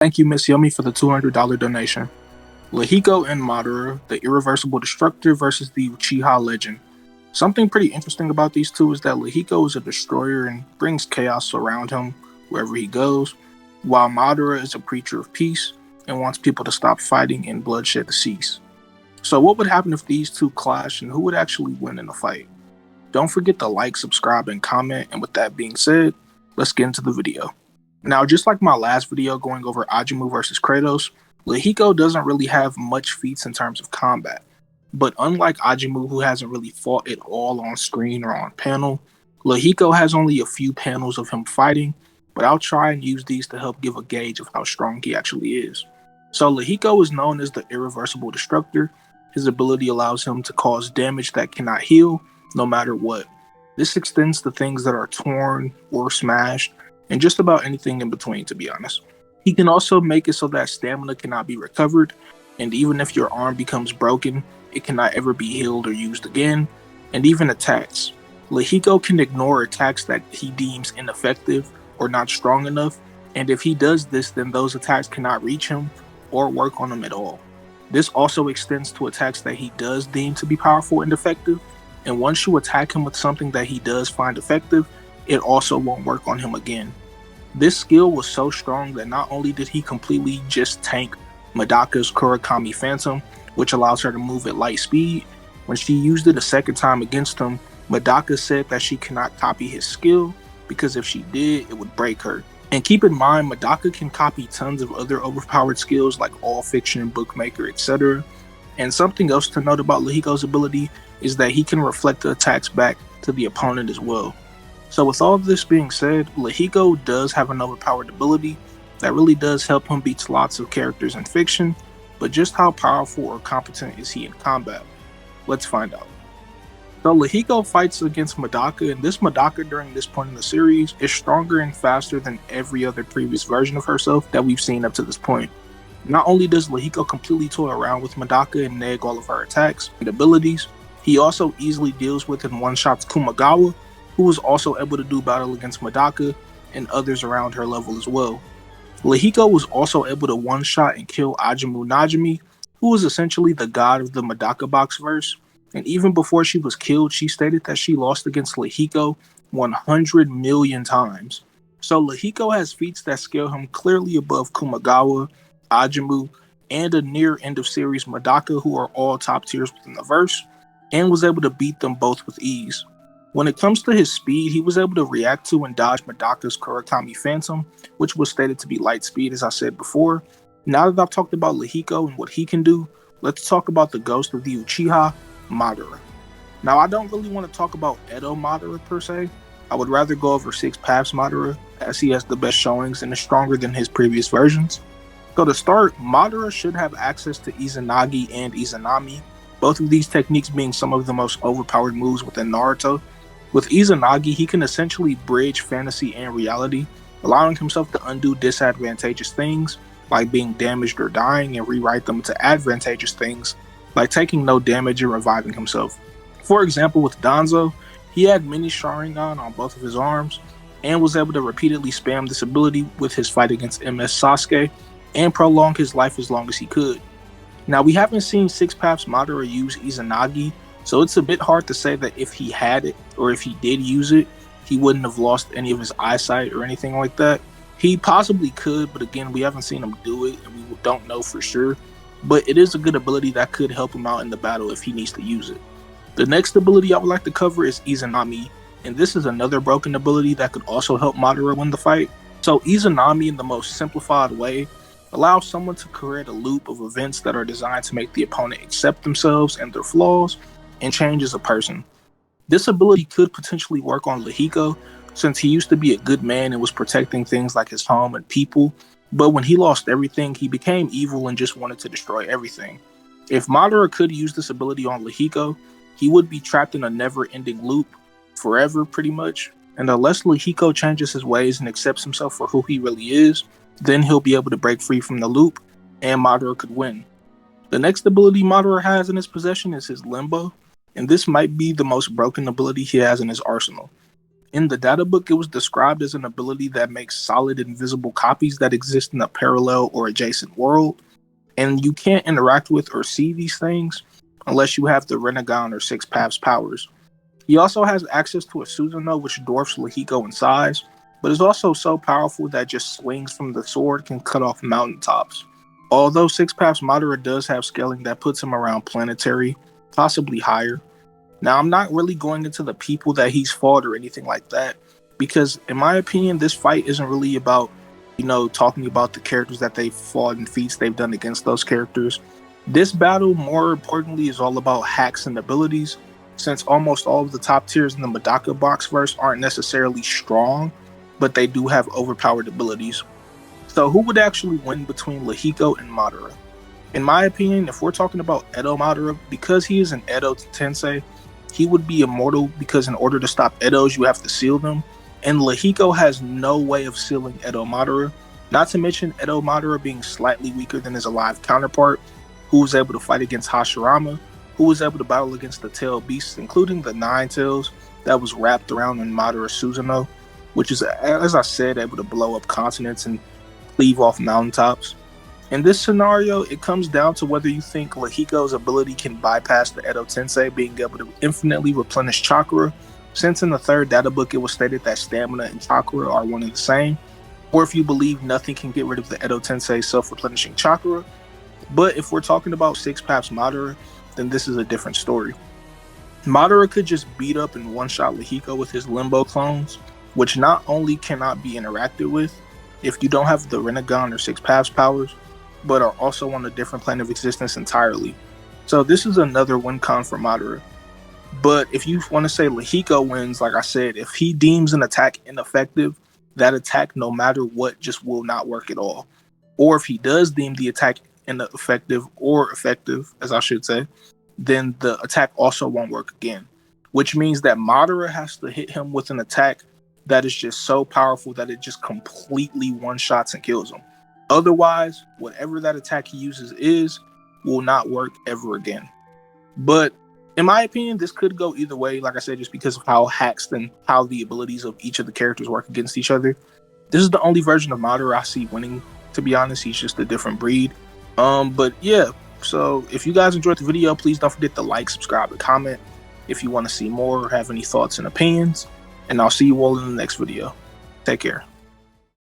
Thank you, Miss Yummy, for the $200 donation. Lihiko and Madara, the Irreversible Destructor versus the Uchiha Legend. Something pretty interesting about these two is that Lihiko is a destroyer and brings chaos around him wherever he goes, while Madara is a preacher of peace and wants people to stop fighting and bloodshed to cease. So what would happen if these two clash and who would actually win in a fight? Don't forget to like, subscribe, and comment, and with that being said, let's get into the video. Now, just like my last video going over Ajimu versus Kratos, Lihiko doesn't really have much feats in terms of combat. But unlike Ajimu, who hasn't really fought at all on screen or on panel, Lihiko has only a few panels of him fighting, but I'll try and use these to help give a gauge of how strong he actually is. So Lihiko is known as the Irreversible Destructor. His ability allows him to cause damage that cannot heal, no matter what. This extends to things that are torn or smashed, and just about anything in between, to be honest. He can also make it so that stamina cannot be recovered, and even if your arm becomes broken, it cannot ever be healed or used again, and even attacks. Lihiko can ignore attacks that he deems ineffective or not strong enough, and if he does this, then those attacks cannot reach him or work on him at all. This also extends to attacks that he does deem to be powerful and effective, and once you attack him with something that he does find effective, it also won't work on him again. This skill was so strong that not only did he completely just tank Madaka's Kurakami Phantom, which allows her to move at light speed, when she used it a second time against him, Madaka said that she cannot copy his skill because if she did, it would break her. And keep in mind, Madaka can copy tons of other overpowered skills like All Fiction, Bookmaker, etc. And something else to note about Lihiko's ability is that he can reflect the attacks back to the opponent as well. So with all of this being said, Lihiko does have an overpowered ability that really does help him beat lots of characters in fiction, but just how powerful or competent is he in combat? Let's find out. So Lihiko fights against Madaka, and this Madaka during this point in the series is stronger and faster than every other previous version of herself that we've seen up to this point. Not only does Lihiko completely toy around with Madaka and neg all of her attacks and abilities, he also easily deals with and one-shots Kumagawa, who was also able to do battle against Madaka and others around her level as well. Lihiko was also able to one-shot and kill Ajimu Najimi, who was essentially the god of the Madaka box verse, and even before she was killed, she stated that she lost against Lihiko 100 million times. So Lihiko has feats that scale him clearly above Kumagawa, Ajimu, and a near end of series Madaka, who are all top tiers within the verse, and was able to beat them both with ease. When it comes to his speed, he was able to react to and dodge Madaka's Kurakami Phantom, which was stated to be light speed, as I said before. Now that I've talked about Lihiko and what he can do, let's talk about the ghost of the Uchiha, Madara. Now, I don't really want to talk about Edo Madara per se. I would rather go over Six Paths Madara, as he has the best showings and is stronger than his previous versions. So to start, Madara should have access to Izanagi and Izanami, both of these techniques being some of the most overpowered moves within Naruto. With Izanagi, he can essentially bridge fantasy and reality, allowing himself to undo disadvantageous things, like being damaged or dying, and rewrite them to advantageous things, like taking no damage and reviving himself. For example, with Danzo, he had mini Sharingan on both of his arms, and was able to repeatedly spam this ability with his fight against MS Sasuke, and prolong his life as long as he could. Now, we haven't seen Six Paths Madara use Izanagi, so it's a bit hard to say that if he had it, or if he did use it, he wouldn't have lost any of his eyesight or anything like that. He possibly could, but again, we haven't seen him do it, and we don't know for sure. But it is a good ability that could help him out in the battle if he needs to use it. The next ability I would like to cover is Izanami, and this is another broken ability that could also help Madara win the fight. So Izanami, in the most simplified way, allows someone to create a loop of events that are designed to make the opponent accept themselves and their flaws, and change as a person. This ability could potentially work on Lihiko, since he used to be a good man and was protecting things like his home and people, but when he lost everything, he became evil and just wanted to destroy everything. If Madara could use this ability on Lihiko, he would be trapped in a never-ending loop, forever pretty much, and unless Lihiko changes his ways and accepts himself for who he really is, then he'll be able to break free from the loop, and Madara could win. The next ability Madara has in his possession is his Limbo, and this might be the most broken ability he has in his arsenal. In the data book, it was described as an ability that makes solid invisible copies that exist in a parallel or adjacent world, and you can't interact with or see these things unless you have the Renegon or Six Paths powers. He also has access to a Susanoo which dwarfs Lihiko in size, but is also so powerful that just swings from the sword can cut off mountaintops. Although Six Paths Madara does have scaling that puts him around planetary, possibly higher. Now, I'm not really going into the people that he's fought or anything like that, because in my opinion, this fight isn't really about, talking about the characters that they've fought and feats they've done against those characters. This battle, more importantly, is all about hacks and abilities, since almost all of the top tiers in the Madaka box verse aren't necessarily strong, but they do have overpowered abilities. So who would actually win between Lihiko and Madara? In my opinion, if we're talking about Edo Madara, because he is an Edo Tensei, he would be immortal because in order to stop Edos, you have to seal them. And Lihiko has no way of sealing Edo Madara, not to mention Edo Madara being slightly weaker than his alive counterpart, who was able to fight against Hashirama, who was able to battle against the tail beasts, including the Nine Tails that was wrapped around in Madara's Susanoo, which is, as I said, able to blow up continents and cleave off mountaintops. In this scenario, it comes down to whether you think Lihiko's ability can bypass the Edo Tensei being able to infinitely replenish chakra, since in the third data book it was stated that stamina and chakra are one and the same, or if you believe nothing can get rid of the Edo Tensei self-replenishing chakra. But if we're talking about Six Paths Madara, then this is a different story. Madara could just beat up and one-shot Lihiko with his Limbo clones, which not only cannot be interacted with if you don't have the Renegon or Six Paths powers, but are also on a different plane of existence entirely. So this is another win con for Madara. But if you want to say Lihiko wins, like I said, if he deems an attack ineffective, that attack, no matter what, just will not work at all. Or if he does deem the attack ineffective, or effective, as I should say, then the attack also won't work again. Which means that Madara has to hit him with an attack that is just so powerful that it just completely one-shots and kills him. Otherwise, whatever that attack he uses will not work ever again. But in my opinion, this could go either way, like I said, just because of how hacks and how the abilities of each of the characters work against each other. This is the only version of Madara I see winning, to be honest. He's just a different breed. But yeah, so if you guys enjoyed the video, please don't forget to like, subscribe, and comment if you want to see more or have any thoughts and opinions. And I'll see you all in the next video. Take care.